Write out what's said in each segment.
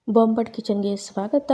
ಬೊಂಬಾಟ್ ಕಿಚನ್ಗೆ ಸ್ವಾಗತ.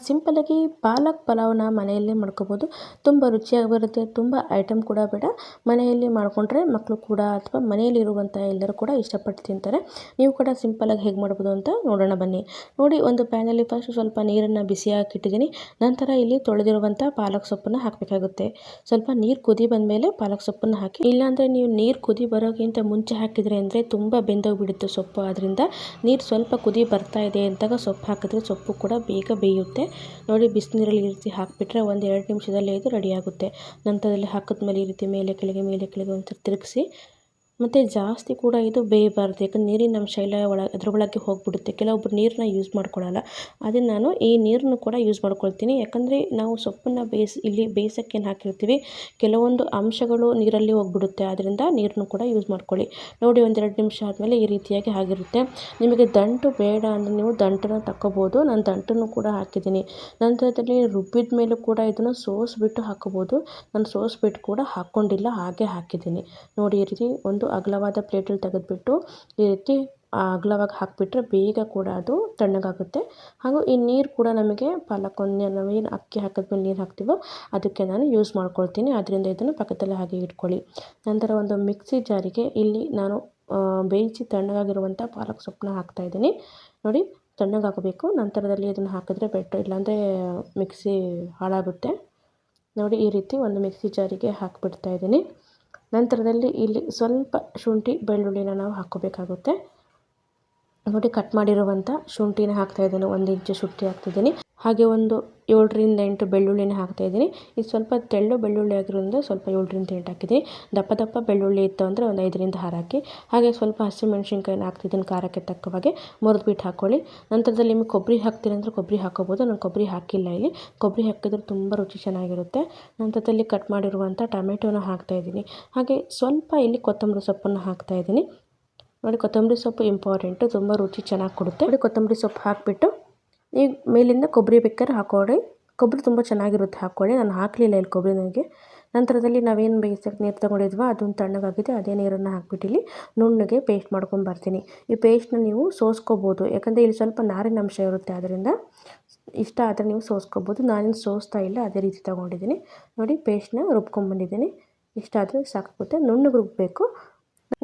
ಸಿಂಪಲ್ಲಾಗಿ ಪಾಲಕ್ ಪಲಾವ್ನ ಮನೆಯಲ್ಲೇ ಮಾಡ್ಕೋಬೋದು. ತುಂಬ ರುಚಿಯಾಗಿ ಬರುತ್ತೆ. ತುಂಬ ಐಟಮ್ ಕೂಡ ಬೇಡ. ಮನೆಯಲ್ಲಿ ಮಾಡಿಕೊಂಡ್ರೆ ಮಕ್ಕಳು ಕೂಡ ಅಥವಾ ಮನೆಯಲ್ಲಿರುವಂಥ ಎಲ್ಲರೂ ಕೂಡ ಇಷ್ಟಪಟ್ಟು ತಿಂತಾರೆ. ನೀವು ಕೂಡ ಸಿಂಪಲ್ಲಾಗಿ ಹೇಗೆ ಮಾಡ್ಬೋದು ಅಂತ ನೋಡೋಣ ಬನ್ನಿ. ನೋಡಿ, ಒಂದು ಪ್ಯಾನಲ್ಲಿ ಫಸ್ಟ್ ಸ್ವಲ್ಪ ನೀರನ್ನು ಬಿಸಿಯಾಗಿ ಇಟ್ಟಿದ್ದೀನಿ. ನಂತರ ಇಲ್ಲಿ ತೊಳೆದಿರುವಂಥ ಪಾಲಕ್ ಸೊಪ್ಪನ್ನು ಹಾಕಬೇಕಾಗುತ್ತೆ. ಸ್ವಲ್ಪ ನೀರು ಕುದಿ ಬಂದಮೇಲೆ ಪಾಲಕ್ ಸೊಪ್ಪನ್ನು ಹಾಕಿ. ಇಲ್ಲಾಂದರೆ ನೀವು ನೀರು ಕುದಿ ಬರೋಕ್ಕಿಂತ ಮುಂಚೆ ಹಾಕಿದರೆ ಅಂದರೆ ತುಂಬ ಬೆಂದೋಗಿಬಿಡುತ್ತೆ ಸೊಪ್ಪು. ಅದರಿಂದ ನೀರು ಸ್ವಲ್ಪ ಕುದಿ ಬರ್ತಾ ಇದೆ ಅಂತಾಗ ಸೊಪ್ಪು ಹಾಕಿದ್ರೆ ಸೊಪ್ಪು ಕೂಡ ಬೇಗ ಬೇಯುತ್ತೆ. ನೋಡಿ, ಬಿಸಿನೀರಲ್ಲಿ ಈ ರೀತಿ ಹಾಕಿಬಿಟ್ರೆ ಒಂದು 2 ನಿಮಿಷದಲ್ಲಿ ಇದು ರೆಡಿ ಆಗುತ್ತೆ. ನಂತರದಲ್ಲಿ ಹಾಕಿದ್ಮೇಲೆ ಈ ರೀತಿ ಮೇಲೆ ಕೆಳಗೆ ಒಂದ್ಸರಿ ತಿರುಗಿಸಿ. ಮತ್ತು ಜಾಸ್ತಿ ಕೂಡ ಇದು ಬೇಯಬಾರ್ದು, ಯಾಕಂದ್ರೆ ನೀರಿನ ಅಂಶ ಎಲ್ಲ ಅದ್ರೊಳಗೆ ಹೋಗಿಬಿಡುತ್ತೆ. ಕೆಲವೊಬ್ಬರು ನೀರನ್ನ ಯೂಸ್ ಮಾಡ್ಕೊಳ್ಳಲ್ಲ. ಅದನ್ನು ನಾನು ಈ ನೀರನ್ನು ಕೂಡ ಯೂಸ್ ಮಾಡ್ಕೊಳ್ತೀನಿ. ಯಾಕಂದರೆ ನಾವು ಸೊಪ್ಪನ್ನು ಇಲ್ಲಿ ಬೇಯಿಸೋಕ್ಕೇನು ಹಾಕಿರ್ತೀವಿ, ಕೆಲವೊಂದು ಅಂಶಗಳು ನೀರಲ್ಲಿ ಹೋಗಿಬಿಡುತ್ತೆ. ಅದರಿಂದ ನೀರನ್ನು ಕೂಡ ಯೂಸ್ ಮಾಡ್ಕೊಳ್ಳಿ. ನೋಡಿ, 1-2 ನಿಮಿಷ ಆದಮೇಲೆ ಈ ರೀತಿಯಾಗಿ ಆಗಿರುತ್ತೆ. ನಿಮಗೆ ದಂಟು ಬೇಡ ಅಂದರೆ ನೀವು ದಂಟನ್ನು ತಗೋಬೋದು. ನಾನು ದಂಟನ್ನು ಕೂಡ ಹಾಕಿದ್ದೀನಿ. ನಂತರದಲ್ಲಿ ರುಬ್ಬಿದ ಮೇಲೂ ಕೂಡ ಇದನ್ನು ಸೋಸಿಬಿಟ್ಟು ಹಾಕೋಬೋದು. ನಾನು ಸೋಸಿಬಿಟ್ಟು ಕೂಡ ಹಾಕ್ಕೊಂಡಿಲ್ಲ, ಹಾಗೆ ಹಾಕಿದ್ದೀನಿ. ನೋಡಿ, ಈ ರೀತಿ ಒಂದು ಅಗಲವಾದ ಪ್ಲೇಟಲ್ಲಿ ತೆಗೆದುಬಿಟ್ಟು ಈ ರೀತಿ ಅಗಲವಾಗಿ ಹಾಕಿಬಿಟ್ರೆ ಬೇಗ ಕೂಡ ಅದು ತಣ್ಣಗಾಗುತ್ತೆ. ಹಾಗೂ ಈ ನೀರು ಕೂಡ ನಮಗೆ ಪಾಲಕ್ ನಾವೇನು ಅಕ್ಕಿ ಹಾಕಿದ್ಮೇಲೆ ನೀರು ಹಾಕ್ತೀವೋ ಅದಕ್ಕೆ ನಾನು ಯೂಸ್ ಮಾಡ್ಕೊಳ್ತೀನಿ. ಅದರಿಂದ ಇದನ್ನು ಪಕ್ಕದಲ್ಲಿ ಹಾಗೆ ಇಟ್ಕೊಳ್ಳಿ. ನಂತರ ಒಂದು ಮಿಕ್ಸಿ ಜಾರಿಗೆ ಇಲ್ಲಿ ನಾನು ಬೇಯಿಸಿ ತಣ್ಣಗಾಗಿರುವಂಥ ಪಾಲಕ್ ಸೊಪ್ಪನ್ನ ಹಾಕ್ತಾಯಿದ್ದೀನಿ. ನೋಡಿ, ತಣ್ಣಗಾಗಬೇಕು. ನಂತರದಲ್ಲಿ ಇದನ್ನು ಹಾಕಿದ್ರೆ ಬೆಟರ್, ಇಲ್ಲಾಂದರೆ ಮಿಕ್ಸಿ ಹಾಳಾಗುತ್ತೆ. ನೋಡಿ, ಈ ರೀತಿ ಒಂದು ಮಿಕ್ಸಿ ಜಾರಿಗೆ ಹಾಕಿಬಿಡ್ತಾ ಇದ್ದೀನಿ. ನಂತರದಲ್ಲಿ ಇಲ್ಲಿ ಸ್ವಲ್ಪ ಶುಂಠಿ ಬೆಳ್ಳುಳ್ಳಿನ ನಾವು ಹಾಕ್ಕೋಬೇಕಾಗುತ್ತೆ. ನೋಡಿ, ಕಟ್ ಮಾಡಿರುವಂಥ ಶುಂಠಿನ ಹಾಕ್ತಾಯಿದ್ದೀನಿ. 1 ಇಂಚು ಶುಂಠಿ ಹಾಕ್ತಿದ್ದೀನಿ. ಹಾಗೆ ಒಂದು 7ರಿಂದ 8 ಬೆಳ್ಳುಳ್ಳಿನ ಹಾಕ್ತಾಯಿದ್ದೀನಿ. ಇದು ಸ್ವಲ್ಪ ತೆಳ್ಳು ಬೆಳ್ಳುಳ್ಳಿ ಆಗಿರೋದ್ರಿಂದ ಸ್ವಲ್ಪ 7ರಿಂದ 8 ಹಾಕಿದ್ದೀನಿ. ದಪ್ಪ ಬೆಳ್ಳುಳ್ಳಿ ಇತ್ತು ಅಂದರೆ ಒಂದು 5ರಿಂದ 6 ಹಾಕಿ. ಹಾಗೆ ಸ್ವಲ್ಪ ಹಸಿಮೆಣ್ಸಿನ್ಕಾಯಿನ ಹಾಕ್ತಿದ್ದೀನಿ, ಖಾರಕ್ಕೆ ತಕ್ಕವಾಗೆ ಮುರಿದ್ಬಿಟ್ಟು ಹಾಕ್ಕೊಳ್ಳಿ. ನಂತರದಲ್ಲಿ ನಿಮಗೆ ಕೊಬ್ಬರಿ ಹಾಕ್ತೀನಿ ಅಂದರೆ ಕೊಬ್ಬರಿ ಹಾಕ್ಕೋಬೋದು. ನಾನು ಕೊಬ್ಬರಿ ಹಾಕಿಲ್ಲ ಇಲ್ಲಿ. ಕೊಬ್ಬರಿ ಹಾಕಿದ್ರೆ ತುಂಬ ರುಚಿ ಚೆನ್ನಾಗಿರುತ್ತೆ. ನಂತರದಲ್ಲಿ ಕಟ್ ಮಾಡಿರುವಂಥ ಟೊಮೆಟೊನ ಹಾಕ್ತಾಯಿದ್ದೀನಿ. ಹಾಗೆ ಸ್ವಲ್ಪ ಇಲ್ಲಿ ಕೊತ್ತಂಬರಿ ಸೊಪ್ಪನ್ನು ಹಾಕ್ತಾಯಿದ್ದೀನಿ. ನೋಡಿ, ಕೊತ್ತಂಬರಿ ಸೊಪ್ಪು ಇಂಪಾರ್ಟೆಂಟು, ತುಂಬ ರುಚಿ ಚೆನ್ನಾಗಿ ಕೊಡುತ್ತೆ. ನೋಡಿ, ಕೊತ್ತಂಬರಿ ಸೊಪ್ಪು ಹಾಕಿಬಿಟ್ಟು ಈಗ ಮೇಲಿಂದ ಕೊಬ್ಬರಿ ಬೇಕಾದ್ರೆ ಹಾಕ್ಕೊಳ್ಳಿ. ಕೊಬ್ಬರಿ ತುಂಬ ಚೆನ್ನಾಗಿರುತ್ತೆ, ಹಾಕ್ಕೊಳ್ಳಿ. ನಾನು ಹಾಕಲಿಲ್ಲ ಇಲ್ಲಿ ಕೊಬ್ಬರಿ ನನಗೆ. ನಂತರದಲ್ಲಿ ನಾವೇನು ಬೇಯಿಸೋಕ್ಕೆ ನೀರು ತೊಗೊಂಡಿದ್ವೋ ಅದೊಂದು ತಣ್ಣಗಾಗಿದೆ. ಅದೇ ನೀರನ್ನು ಹಾಕ್ಬಿಟ್ಟು ಇಲ್ಲಿ ನುಣ್ಣಗೆ ಪೇಸ್ಟ್ ಮಾಡ್ಕೊಂಡು ಬರ್ತೀನಿ. ಈ ಪೇಸ್ಟ್ನ ನೀವು ಸೋಸ್ಕೋಬೋದು, ಯಾಕಂದರೆ ಇಲ್ಲಿ ಸ್ವಲ್ಪ ನಾರಿನ ಅಂಶ ಇರುತ್ತೆ. ಅದರಿಂದ ಇಷ್ಟ ಆದರೆ ನೀವು ಸೋಸ್ಕೋಬೋದು. ನಾನೇನು ಸೋಸ್ತಾ ಇಲ್ಲ, ಅದೇ ರೀತಿ ತೊಗೊಂಡಿದ್ದೀನಿ. ನೋಡಿ, ಪೇಸ್ಟ್ನ ರುಬ್ಕೊಂಡ್ಬಂದಿದ್ದೀನಿ. ಇಷ್ಟ ಆದರೆ ಸಾಕಾಗುತ್ತೆ. ನುಣ್ಣಗೆ ರುಬ್ಬಬೇಕು.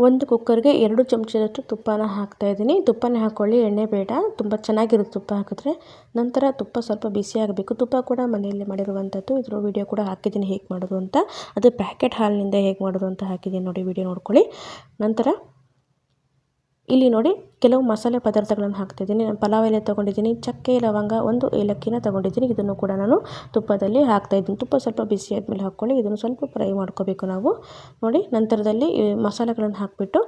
ಒಂದು ಕುಕ್ಕರ್ಗೆ 2 ಚಮಚದಷ್ಟು ತುಪ್ಪನ ಹಾಕ್ತಾಯಿದ್ದೀನಿ. ತುಪ್ಪನೇ ಹಾಕ್ಕೊಳ್ಳಿ, ಎಣ್ಣೆ ಬೇಡ. ತುಂಬ ಚೆನ್ನಾಗಿರುತ್ತೆ ತುಪ್ಪ ಹಾಕಿದ್ರೆ. ನಂತರ ತುಪ್ಪ ಸ್ವಲ್ಪ ಬಿಸಿ ಆಗಬೇಕು. ತುಪ್ಪ ಕೂಡ ಮನೆಯಲ್ಲೇ ಮಾಡಿರುವಂಥದ್ದು. ಇದ್ರ ವಿಡಿಯೋ ಕೂಡ ಹಾಕಿದ್ದೀನಿ ಹೇಗೆ ಮಾಡೋದು ಅಂತ. ಅದು ಪ್ಯಾಕೆಟ್ ಹಾಲಿನಿಂದ ಹೇಗೆ ಮಾಡೋದು ಅಂತ ಹಾಕಿದ್ದೀನಿ, ನೋಡಿ, ವಿಡಿಯೋ ನೋಡ್ಕೊಳ್ಳಿ. ನಂತರ ಇಲ್ಲಿ ನೋಡಿ, ಕೆಲವು ಮಸಾಲೆ ಪದಾರ್ಥಗಳನ್ನು ಹಾಕ್ತಿದ್ದೀನಿ. ನಾನು ಪಲಾವ್ ಎಲೆ ತೊಗೊಂಡಿದ್ದೀನಿ, ಚಕ್ಕೆ, ಲವಂಗ, 1 ಏಲಕ್ಕಿನ ತೊಗೊಂಡಿದ್ದೀನಿ. ಇದನ್ನು ಕೂಡ ನಾನು ತುಪ್ಪದಲ್ಲಿ ಹಾಕ್ತಾಯಿದ್ದೀನಿ. ತುಪ್ಪ ಸ್ವಲ್ಪ ಬಿಸಿ ಆದಮೇಲೆ ಹಾಕ್ಕೊಳ್ಳಿ. ಇದನ್ನು ಸ್ವಲ್ಪ ಫ್ರೈ ಮಾಡ್ಕೋಬೇಕು ನಾವು. ನೋಡಿ, ನಂತರದಲ್ಲಿ ಈ ಮಸಾಲೆಗಳನ್ನು ಹಾಕಿಬಿಟ್ಟು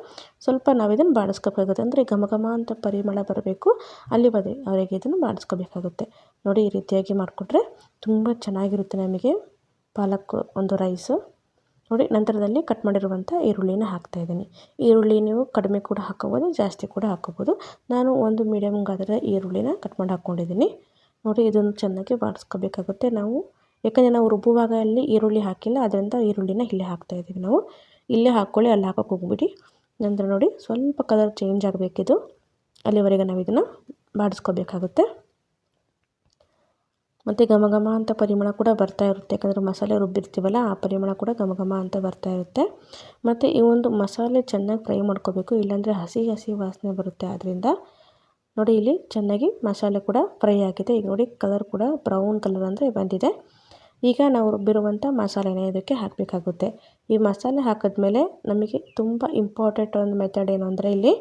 ಸ್ವಲ್ಪ ನಾವಿದನ್ನು ಬಾಡಿಸ್ಕೋಬೇಕಾಗುತ್ತೆ. ಅಂದರೆ ಘಮ ಅಂತ ಪರಿಮಳ ಬರಬೇಕು, ಅವರಿಗೆ ಇದನ್ನು ಬಾಡಿಸ್ಕೋಬೇಕಾಗುತ್ತೆ. ನೋಡಿ, ಈ ರೀತಿಯಾಗಿ ಮಾಡಿಕೊಟ್ರೆ ತುಂಬ ಚೆನ್ನಾಗಿರುತ್ತೆ ನಮಗೆ ಪಾಲಕ್ ಒಂದು ರೈಸು. ನೋಡಿ, ನಂತರದಲ್ಲಿ ಕಟ್ ಮಾಡಿರುವಂಥ ಈರುಳ್ಳಿನ ಹಾಕ್ತಾಯಿದ್ದೀನಿ. ಈರುಳ್ಳಿ ನೀವು ಕಡಿಮೆ ಕೂಡ ಹಾಕ್ಕೋಬೋದು, ಜಾಸ್ತಿ ಕೂಡ ಹಾಕ್ಕೋಬೋದು. ನಾನು ಒಂದು ಮೀಡಿಯಮ್ ಗಾತ್ರದ ಈರುಳ್ಳಿನ ಕಟ್ ಮಾಡಿ ಹಾಕ್ಕೊಂಡಿದ್ದೀನಿ. ನೋಡಿ, ಇದನ್ನು ಚೆನ್ನಾಗಿ ಬಾಡಿಸ್ಕೋಬೇಕಾಗುತ್ತೆ ನಾವು, ಯಾಕಂದರೆ ನಾವು ರುಬ್ಬುವಾಗ ಅಲ್ಲಿ ಈರುಳ್ಳಿ ಹಾಕಿಲ್ಲ. ಅದರಿಂದ ಈರುಳ್ಳಿನ ಇಲ್ಲೇ ಹಾಕ್ತಾಯಿದ್ದೀವಿ ನಾವು. ಇಲ್ಲೇ ಹಾಕ್ಕೊಳ್ಳಿ, ಅಲ್ಲಿ ಹಾಕೋಕ್ಕೆ ಹೋಗ್ಬಿಡಿ. ನಂತರ ನೋಡಿ, ಸ್ವಲ್ಪ ಕಲರ್ ಚೇಂಜ್ ಆಗಬೇಕಿದು, ಅಲ್ಲಿವರೆಗೆ ನಾವು ಇದನ್ನು ಬಾಡಿಸ್ಕೋಬೇಕಾಗುತ್ತೆ. ಮತ್ತು ಘಮ ಅಂತ ಪರಿಮಳ ಕೂಡ ಬರ್ತಾ ಇರುತ್ತೆ, ಯಾಕಂದರೆ ಮಸಾಲೆ ರುಬ್ಬಿರ್ತೀವಲ್ಲ, ಆ ಪರಿಮಳ ಕೂಡ ಘಮ ಅಂತ ಬರ್ತಾ ಇರುತ್ತೆ. ಮತ್ತು ಈ ಒಂದು ಮಸಾಲೆ ಚೆನ್ನಾಗಿ ಫ್ರೈ ಮಾಡ್ಕೋಬೇಕು, ಇಲ್ಲಾಂದರೆ ಹಸಿ ವಾಸನೆ ಬರುತ್ತೆ. ಆದ್ದರಿಂದ ನೋಡಿ, ಇಲ್ಲಿ ಚೆನ್ನಾಗಿ ಮಸಾಲೆ ಕೂಡ ಫ್ರೈ ಆಗಿದೆ. ಈಗ ನೋಡಿ, ಕಲರ್ ಕೂಡ ಬ್ರೌನ್ ಕಲರ್ ಅಂದರೆ ಬಂದಿದೆ. ಈಗ ನಾವು ರುಬ್ಬಿರುವಂಥ ಮಸಾಲೆನ ಇದಕ್ಕೆ ಹಾಕಬೇಕಾಗುತ್ತೆ. ಈ ಮಸಾಲೆ ಹಾಕಿದ್ಮೇಲೆ ನಮಗೆ ತುಂಬ ಇಂಪಾರ್ಟೆಂಟ್ ಒಂದು ಮೆಥಡ್ ಏನು ಅಂದರೆ ಇಲ್ಲಿ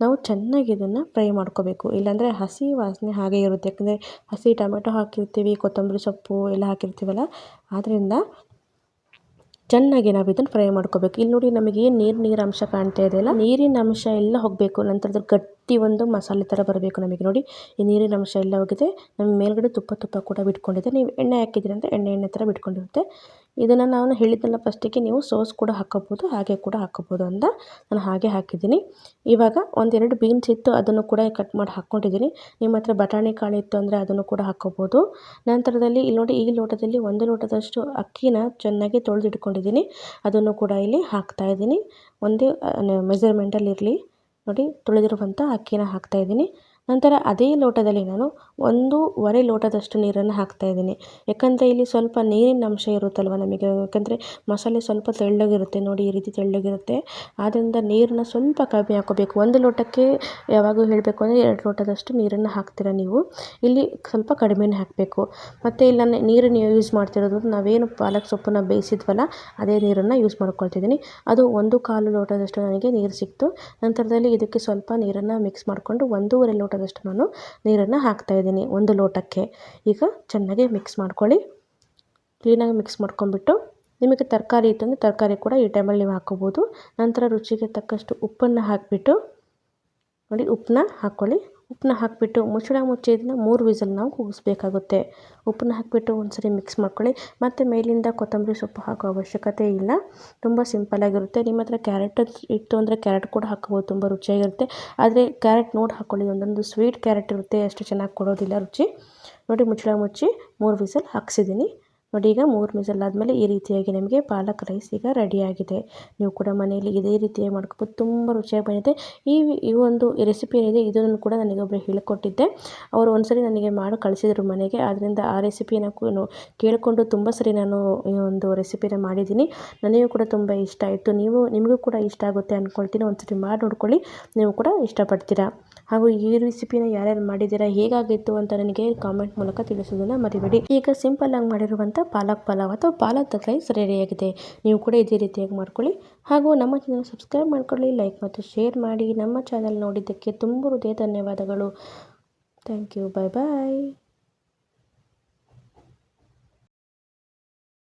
ನಾವು ಚೆನ್ನಾಗಿ ಇದನ್ನು ಫ್ರೈ ಮಾಡ್ಕೋಬೇಕು, ಇಲ್ಲಾಂದರೆ ಹಸಿ ವಾಸನೆ ಹಾಗೆ ಇರುತ್ತೆ. ಯಾಕಂದರೆ ಹಸಿ ಟೊಮೆಟೊ ಹಾಕಿರ್ತೀವಿ, ಕೊತ್ತಂಬರಿ ಸೊಪ್ಪು ಎಲ್ಲ ಹಾಕಿರ್ತೀವಲ್ಲ, ಆದ್ದರಿಂದ ಚೆನ್ನಾಗಿ ನಾವು ಇದನ್ನು ಫ್ರೈ ಮಾಡ್ಕೋಬೇಕು. ಇಲ್ಲಿ ನೋಡಿ, ನಮಗೆ ನೀರು ಅಂಶ ಕಾಣ್ತಾ ಇದೆಯಲ್ಲ, ನೀರಿನ ಅಂಶ ಎಲ್ಲ ಹೋಗಬೇಕು. ನಂತರದಲ್ಲಿ ಗಟ್ಟಿ ಒಂದು ಮಸಾಲೆ ಥರ ಬರಬೇಕು ನಮಗೆ. ನೋಡಿ, ಈ ನೀರಿನ ಅಂಶ ಎಲ್ಲ ಹೋಗಿದೆ. ನಮಗೆ ಮೇಲ್ಗಡೆ ತುಪ್ಪ ಕೂಡ ಬಿಟ್ಕೊಂಡಿದೆ. ನೀವು ಎಣ್ಣೆ ಹಾಕಿದ್ರಿ ಅಂದರೆ ಎಣ್ಣೆ ಥರ ಬಿಟ್ಕೊಂಡಿರುತ್ತೆ. ಇದನ್ನು ನಾನು ಹೇಳಿದ್ದೆಲ್ಲ ಫಸ್ಟಿಗೆ ನೀವು ಸೋಸ್ ಕೂಡ ಹಾಕ್ಕೋಬೋದು, ಹಾಗೆ ಕೂಡ ಹಾಕ್ಕೋಬೋದು ಅಂತ ನಾನು ಹಾಗೆ ಹಾಕಿದ್ದೀನಿ. ಇವಾಗ 1-2 ಬೀನ್ಸ್ ಇತ್ತು, ಅದನ್ನು ಕೂಡ ಕಟ್ ಮಾಡಿ ಹಾಕ್ಕೊಂಡಿದ್ದೀನಿ. ನಿಮ್ಮ ಹತ್ರ ಬಟಾಣಿ ಕಾಳು ಇತ್ತು ಅಂದರೆ ಅದನ್ನು ಕೂಡ ಹಾಕ್ಕೋಬೋದು. ನಂತರದಲ್ಲಿ ಇಲ್ಲಿ ನೋಡಿ, ಈ ಲೋಟದಲ್ಲಿ 1 ಲೋಟದಷ್ಟು ಅಕ್ಕಿನ ಚೆನ್ನಾಗಿ ತೊಳೆದಿಟ್ಕೊಂಡಿದ್ದೀನಿ. ಅದನ್ನು ಕೂಡ ಇಲ್ಲಿ ಹಾಕ್ತಾಯಿದ್ದೀನಿ. ಒಂದೇ ಮೆಜರ್ಮೆಂಟಲ್ಲಿ ಇರಲಿ. ನೋಡಿ, ತೊಳೆದಿರುವಂಥ ಅಕ್ಕಿನ ಹಾಕ್ತಾಯಿದ್ದೀನಿ. ನಂತರ ಅದೇ ಲೋಟದಲ್ಲಿ ನಾನು 1.5 ಲೋಟದಷ್ಟು ನೀರನ್ನು ಹಾಕ್ತಾಯಿದ್ದೀನಿ. ಯಾಕಂದರೆ ಇಲ್ಲಿ ಸ್ವಲ್ಪ ನೀರಿನ ಅಂಶ ಇರುತ್ತಲ್ವ ನಮಗೆ, ಯಾಕಂದರೆ ಮಸಾಲೆ ಸ್ವಲ್ಪ ತೆಳ್ಳಗಿರುತ್ತೆ ನೋಡಿ, ಈ ರೀತಿ ತೆಳ್ಳಗಿರುತ್ತೆ. ಆದ್ದರಿಂದ ನೀರನ್ನ ಸ್ವಲ್ಪ ಕಡಿಮೆ ಹಾಕ್ಕೋಬೇಕು. 1 ಲೋಟಕ್ಕೆ ಯಾವಾಗೂ ಹೇಳಬೇಕು ಅಂದರೆ 2 ಲೋಟದಷ್ಟು ನೀರನ್ನು ಹಾಕ್ತೀರಾ ನೀವು. ಇಲ್ಲಿ ಸ್ವಲ್ಪ ಕಡಿಮೆನೇ ಹಾಕಬೇಕು. ಮತ್ತು ಇಲ್ಲಿ ನಾನು ನೀರನ್ನು ಯೂಸ್ ಮಾಡ್ತಿರೋದು ನಾವೇನು ಪಾಲಕ್ ಸೊಪ್ಪನ್ನು ಬೇಯಿಸಿದ್ವಲ್ಲ ಅದೇ ನೀರನ್ನು ಯೂಸ್ ಮಾಡ್ಕೊಳ್ತಿದ್ದೀನಿ. ಅದು 1/4 ಲೋಟದಷ್ಟು ನನಗೆ ನೀರು ಸಿಕ್ತು. ನಂತರದಲ್ಲಿ ಇದಕ್ಕೆ ಸ್ವಲ್ಪ ನೀರನ್ನು ಮಿಕ್ಸ್ ಮಾಡಿಕೊಂಡು 1.5 ಲೋಟದಷ್ಟು ನಾನು ನೀರನ್ನು ಹಾಕ್ತಾಯಿದ್ದೀನಿ 1 ಲೋಟಕ್ಕೆ. ಈಗ ಚೆನ್ನಾಗಿ ಮಿಕ್ಸ್ ಮಾಡ್ಕೊಳ್ಳಿ. ಕ್ಲೀನಾಗಿ ಮಿಕ್ಸ್ ಮಾಡ್ಕೊಂಡ್ಬಿಟ್ಟು ನಿಮಗೆ ತರಕಾರಿ ಇತ್ತಂದರೆ ತರಕಾರಿ ಕೂಡ ಈ ಟೈಮಲ್ಲಿ ನೀವು ಹಾಕ್ಕೋಬೋದು. ನಂತರ ರುಚಿಗೆ ತಕ್ಕಷ್ಟು ಉಪ್ಪನ್ನು ಹಾಕಿಬಿಟ್ಟು ನೋಡಿ, ಉಪ್ಪನ್ನ ಹಾಕ್ಕೊಳ್ಳಿ. ಉಪ್ಪನ್ನ ಹಾಕಿಬಿಟ್ಟು ಮುಚ್ಚಳ ಮುಚ್ಚಿ ಇದನ್ನು 3 ವಿಸಲ್ ನಾವು ಕೂಗಿಸ್ಬೇಕಾಗುತ್ತೆ. ಉಪ್ಪನ್ನ ಹಾಕಿಬಿಟ್ಟು ಒಂದ್ಸರಿ ಮಿಕ್ಸ್ ಮಾಡ್ಕೊಳ್ಳಿ. ಮತ್ತು ಮೇಲಿಂದ ಕೊತ್ತಂಬರಿ ಸೊಪ್ಪು ಹಾಕೋ ಅವಶ್ಯಕತೆ ಇಲ್ಲ. ತುಂಬ ಸಿಂಪಲ್ಲಾಗಿರುತ್ತೆ. ನಿಮ್ಮ ಹತ್ರ ಕ್ಯಾರೆಟ್ ಇತ್ತು ಅಂದರೆ ಕ್ಯಾರೆಟ್ ಕೂಡ ಹಾಕ್ಕೋಬೋದು, ತುಂಬ ರುಚಿಯಾಗಿರುತ್ತೆ. ಆದರೆ ಕ್ಯಾರೆಟ್ ನೋಡಿ ಹಾಕ್ಕೊಳ್ಳಿ, ಒಂದೊಂದು ಸ್ವೀಟ್ ಕ್ಯಾರೆಟ್ ಇರುತ್ತೆ, ಅಷ್ಟು ಚೆನ್ನಾಗಿ ಕೊಡೋದಿಲ್ಲ ರುಚಿ. ನೋಡಿ, ಮುಚ್ಚಳ ಮುಚ್ಚಿ 3 ವಿಸಲ್ ಹಾಕ್ಸಿದ್ದೀನಿ. ನೋಡಿ, ಈಗ 3 ವಿಸಲ್ ಆದಮೇಲೆ ಈ ರೀತಿಯಾಗಿ ನಮಗೆ ಪಾಲಕ್ ರೈಸ್ ಈಗ ರೆಡಿಯಾಗಿದೆ. ನೀವು ಕೂಡ ಮನೆಯಲ್ಲಿ ಇದೇ ರೀತಿಯಾಗಿ ಮಾಡ್ಕೊಬೋದು, ತುಂಬ ರುಚಿಯಾಗಿ ಬಂದಿದೆ. ಈ ಒಂದು ರೆಸಿಪಿ ಏನಿದೆ ಇದನ್ನು ಕೂಡ ನನಗೊಬ್ಬರು ಹೇಳಿಕೊಟ್ಟಿದ್ದೆ. ಅವರು ಒಂದ್ಸರಿ ನನಗೆ ಮಾಡಿ ಕಳಿಸಿದರು ಮನೆಗೆ. ಆದ್ದರಿಂದ ಆ ರೆಸಿಪಿನ ಕೇಳಿಕೊಂಡು ತುಂಬ ಸರಿ ನಾನು ಈ ಒಂದು ರೆಸಿಪಿನ ಮಾಡಿದ್ದೀನಿ. ನನಗೂ ಕೂಡ ತುಂಬ ಇಷ್ಟ ಆಯಿತು. ನಿಮಗೂ ಕೂಡ ಇಷ್ಟ ಆಗುತ್ತೆ ಅಂದ್ಕೊಳ್ತೀನಿ. ಒಂದ್ಸರಿ ಮಾಡಿ ನೋಡ್ಕೊಳ್ಳಿ, ನೀವು ಕೂಡ ಇಷ್ಟಪಡ್ತೀರಾ. ಹಾಗೂ ಈ ರೆಸಿಪಿನ ಯಾರ್ಯಾರು ಮಾಡಿದ್ದೀರಾ, ಹೇಗಾಗಿತ್ತು ಅಂತ ನನಗೆ ಕಾಮೆಂಟ್ ಮೂಲಕ ತಿಳಿಸೋದನ್ನು ಮರಿಬೇಡಿ. ಈಗ ಸಿಂಪಲ್ಲಾಗಿ ಮಾಡಿರುವಂಥ ಪಾಲಕ್ ಪಲಾವ್ ಅಥವಾ ಪಾಲಕ್ ರೈಸ್ ರೆಡಿಯಾಗಿದೆ. ನೀವು ಕೂಡ ಇದೇ ರೀತಿಯಾಗಿ ಮಾಡ್ಕೊಳ್ಳಿ. ಹಾಗೂ ನಮ್ಮ ಚಾನಲ್ ಸಬ್ಸ್ಕ್ರೈಬ್ ಮಾಡ್ಕೊಳ್ಳಿ, ಲೈಕ್ ಮತ್ತು ಶೇರ್ ಮಾಡಿ. ನಮ್ಮ ಚಾನಲ್ ನೋಡಿದ್ದಕ್ಕೆ ತುಂಬ ಹೃದಯ ಧನ್ಯವಾದಗಳು. Thank you. Bye bye.